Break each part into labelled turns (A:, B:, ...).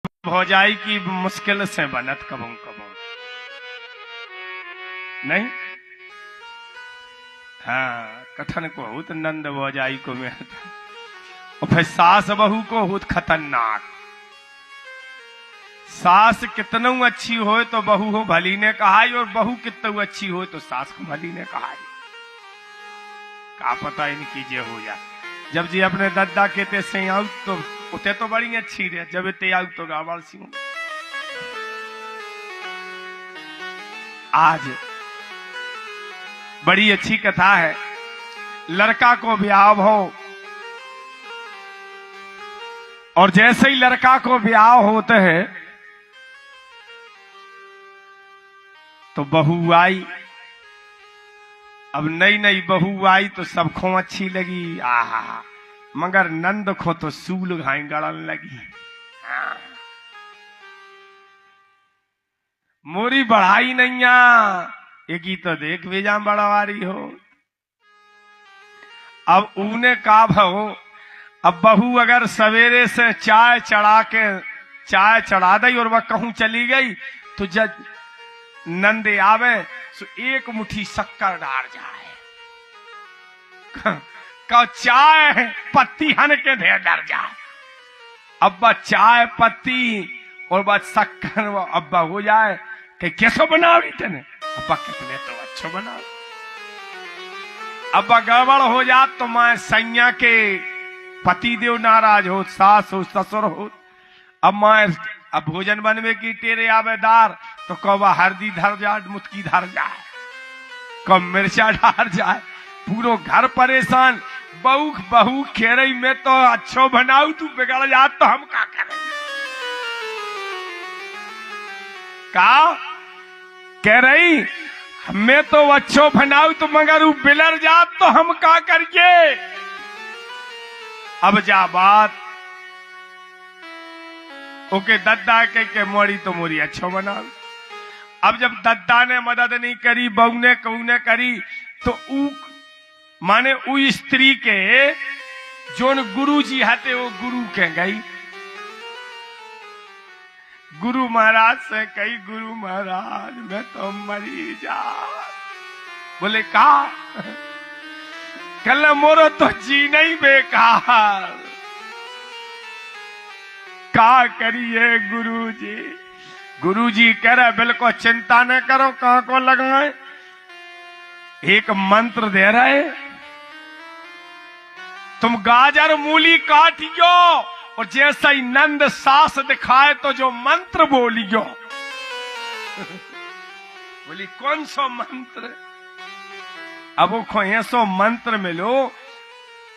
A: भौजाई की मुश्किल से बनत कबू कबू नहीं। हाँ, कठन को हुत नंद भौजाई को में और फिर सास बहू को हुत खतरनाक। सास कितनू अच्छी हो तो बहू हो भली ने कहा, और बहू कितनू अच्छी हो तो सास को भली ने कहा। का पता इनकी जे हो जा। जब जी अपने दादा कहते से आउ तो उते तो बड़ी अच्छी रहे, जब इतने आउ तो गावल सी। आज बड़ी अच्छी कथा है। लड़का को ब्याह हो और जैसे ही लड़का को ब्याह होते हैं तो बहू आई। अब नई नई बहू आई तो सबको अच्छी लगी, आहा, मगर नंद को तो सूल घाई गड़न लगी। मोरी बढ़ाई नैया एक ही तो देख भेजा बड़वारी हो। अब ऊने का भो, अब बहू अगर सवेरे से चाय चढ़ा दी और वह कहूं चली गई तो जब नंदे आवे तो एक मुट्ठी शक्कर डाल जाए, का चाय पत्ती हन के ढेर डर जाए। अब्बा चाय पत्ती और बस शक्कर अब्बा हो जाए कि कैसो बनावी तेने। अब्बा कितने तो अच्छो बनाओ। अब्बा गड़बड़ हो जात तो मैं सैया के पति देव नाराज हो, सास हो ससुर हो। अब मैं अब भोजन बनवे की तेरे आवेदार तो कौवा हल्दी धर जाए, मुटकी धर जाए, कब मिर्चा डाल जाए, पूरो घर परेशान। बहू कह रही मैं तो अच्छो बनाऊ, तू बिगड़ जात तो हम का करें। का कह रही मैं तो अच्छो बनाऊ तो मगर वो बिलर जात तो हम का करिए। अब जा बात ओके दद्दा के मोड़ी तो मोरी अच्छो बनाऊ। अब जब दद्दा ने मदद नहीं करी, बहू ने कहू ने करी तो माने उ स्त्री के जोन गुरु जी हते वो गुरु के गई। गुरु महाराज से कही, गुरु महाराज मैं तो मरी जा। बोले का कल मोरो तो जी नहीं बेकार, का करिए गुरु जी। गुरु जी कह रहे बिल्कुल चिंता न करो, कहां को लगाए, एक मंत्र दे रहे, तुम गाजर मूली काटियो और जैसा ही नंद सास दिखाए तो जो मंत्र बोलियो। बोली कौन सा मंत्र। अब वो ऐसो मंत्र मिलो,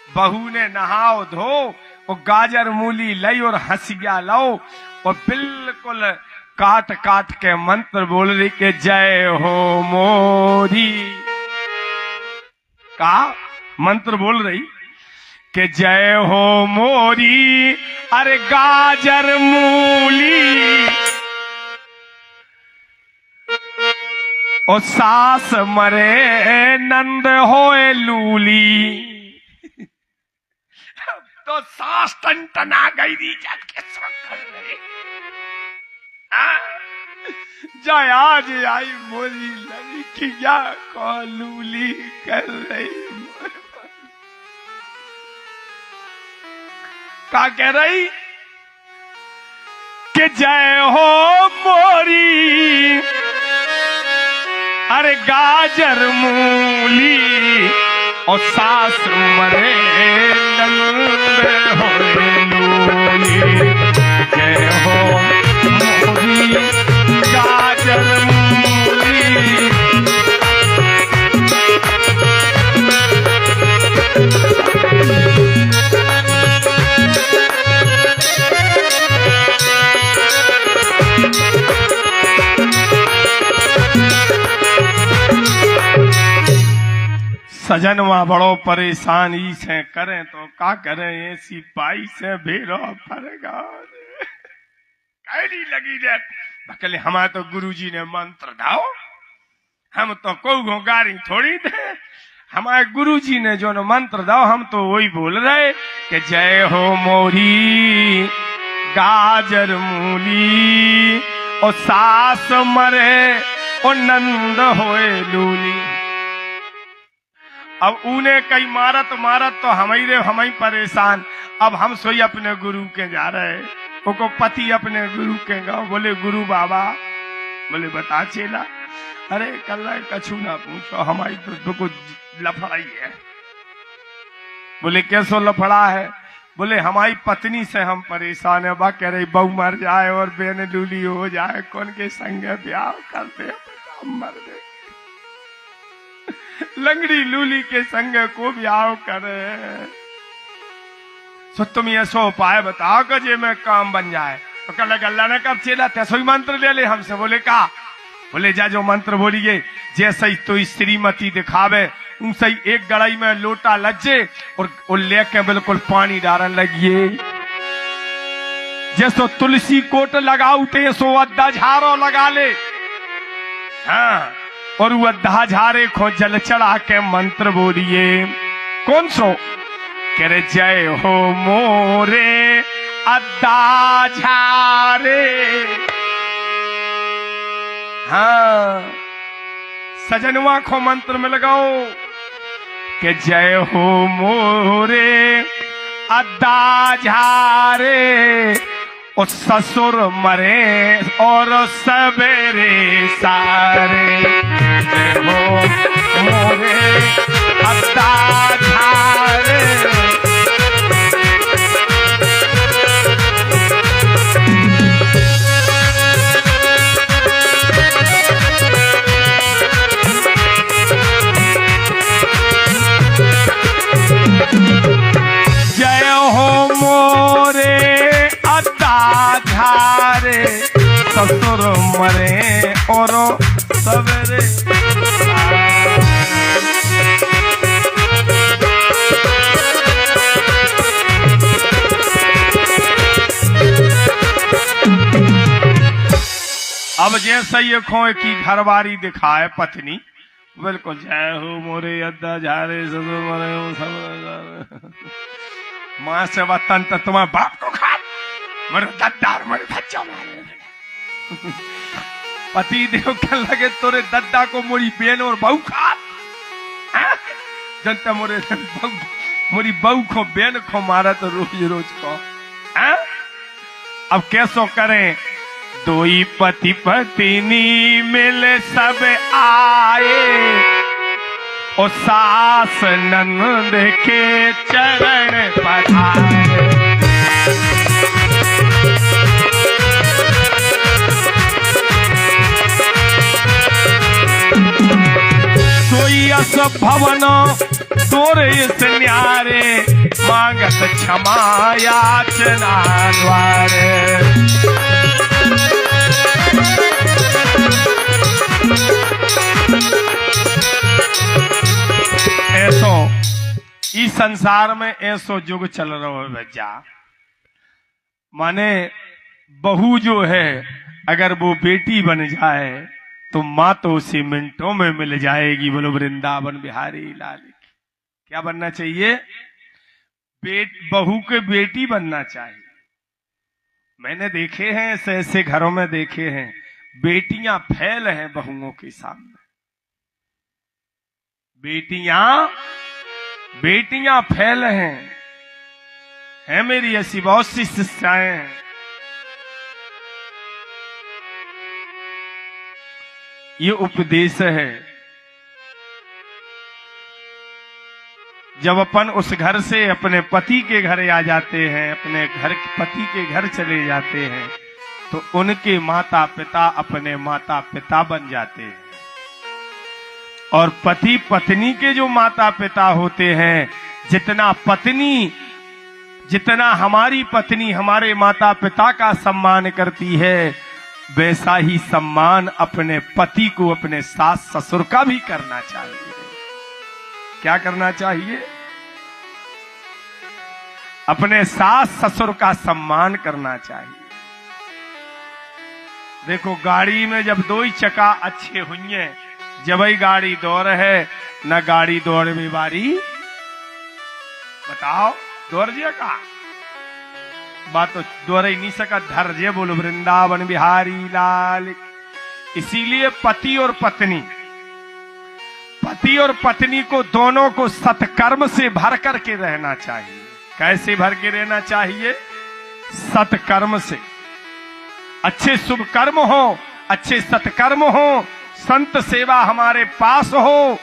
A: बहू ने नहाओ धो और गाजर मूली लाई और हंसिया लाओ और बिल्कुल काट काट के मंत्र बोल रही के जय हो मोरी। का मंत्र बोल रही कि जय हो मोरी, अरे गाजर मूली और सास मरे नंद होए लूली। तो सास टनटना गई री जात के कर रहे। जय आज आई मोरी लड़किया को लूली कर रही। का कह रही कि जय हो मोरी, अरे गाजर मूली और सास मरे नंद होए लूली। जय हो मोरी गाजर मूली। सजनवा बड़ो परेशानी से करें तो का करें, ऐसी पाई से भेड़ो फरगा कैली लगी रे। बकले हमारे तो गुरुजी ने मंत्र दाओ, हम तो को गारी थोड़ी दे। हमारे गुरुजी ने जो मंत्र दाओ हम तो वही बोल रहे कि जय हो मोरी गाजर मूली और सास मरे और नंद होए लूली। अब उन्हें कई मारत मारत तो हम ही परेशान। अब हम सोई अपने गुरु के जा रहे, वो पति अपने गुरु के गाँव। बोले गुरु बाबा, बोले बता चेला। अरे कल कछु ना पूछो, हमारी तो कुछ लफड़ा ही है। बोले कैसो लफड़ा है? बोले हमारी पत्नी से हम परेशान है। बा कह रही बहू मर जाए और बेन लूली हो जाए, कौन के संग ब्याह करते हम मर गए। लंगड़ी लूली के संग को ब्याह करे। सो तुम ऐसो उपाय बताओ कि जे में काम बन जाए। तो कल अल्लाह ने कब चेला तैसो ही मंत्र ले ले हमसे। बोले का? बोले जा जो मंत्र बोलिए, जैसे ही तो श्रीमती दिखावे उनसे ही एक गड़ाई में लोटा लज्जे और लेके बिल्कुल पानी डालने लगिए। जैसो तुलसी कोट लगाऊ तेसो अद्धा झारो लगा ले। हाँ, और वो अद्धा झारे को जल चढ़ा के मंत्र बोलिए। कौन सो? कह रहे जय हो मोरे अद्धा झारे। हाँ, सजनवा को मंत्र में लगाओ कि जय हो मोरे अद्धा झारे और ससुर मरे और सवेरे सारे। जय हो मोरे अद्धा झारे। जय हो मोरे अद्धा झारे ससुर मरे और सवेरे। अब जैसे ये खोए की घरवारी दिखाए पत्नी, बिल्कुल जय हो मोरे अद्धा झारे ससुर मरे सब। मां से वतन तो तुम्हारे बाप को खा, मेरे दद्दार मेरे बच्चा मारे। पति देव क्या लगे तोरे दद्दा को मोरी बेन और बहू खा। जनता मोरी बहू को बेन को मारा तो रोज रोज को। अब कैसो करें? दो ही पति पत्नी मिले सब आए और सास नंद के चरण पधारे। सोई अस भवन तोरे इस न्यारे मांगत क्षमा याचना द्वारे। ऐसो इस संसार में ऐसो युग चल रहा है बच्चा। माने बहू जो है अगर वो बेटी बन जाए तो माँ तो उसी मिनटों में मिल जाएगी। बोलो वृंदावन बिहारी लाल की। क्या बनना चाहिए? बहू के बेटी बनना चाहिए। मैंने देखे हैं ऐसे ऐसे घरों में देखे हैं, बेटियां फैल हैं बहुओं के सामने। बेटियां फैल हैं मेरी ऐसी बहुत सी शिष्याएं हैं। ये उपदेश है। जब अपन उस घर से अपने पति के घर आ जाते हैं, अपने घर पति के घर चले जाते हैं, तो उनके माता पिता अपने माता पिता बन जाते हैं। और पति पत्नी के जो माता पिता होते हैं, जितना हमारी पत्नी हमारे माता पिता का सम्मान करती है, वैसा ही सम्मान अपने पति को अपने सास ससुर का भी करना चाहिए। क्या करना चाहिए? अपने सास ससुर का सम्मान करना चाहिए। देखो गाड़ी में जब दो ही चक्का अच्छे हुए, जब ही गाड़ी दौड़ है, न गाड़ी दौड़ में बारी। बताओ दौड़ जिया का बात तो दोहरा ही नहीं सका। धैर्य बोलो वृंदावन बिहारी लाल। इसीलिए पति और पत्नी को दोनों को सत्कर्म से भर करके रहना चाहिए। कैसे भर के रहना चाहिए? सत्कर्म से। अच्छे शुभ कर्म हो, अच्छे सत्कर्म हो, संत सेवा हमारे पास हो,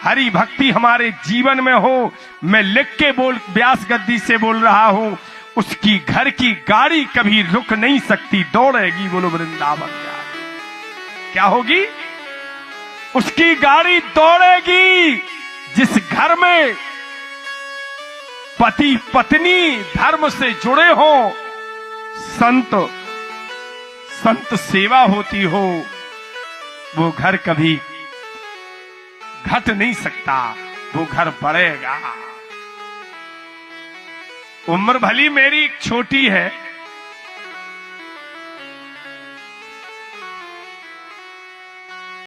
A: हरि भक्ति हमारे जीवन में हो। मैं लिख के व्यास गद्दी से बोल रहा हूं, उसकी घर की गाड़ी कभी रुक नहीं सकती, दौड़ेगी। बोलो वृंदावन बिहारी। क्या होगी? उसकी गाड़ी दौड़ेगी। जिस घर में पति पत्नी धर्म से जुड़े हो, संत सेवा होती हो, वो घर कभी घट नहीं सकता, वो घर बढ़ेगा। उम्र भली मेरी छोटी है,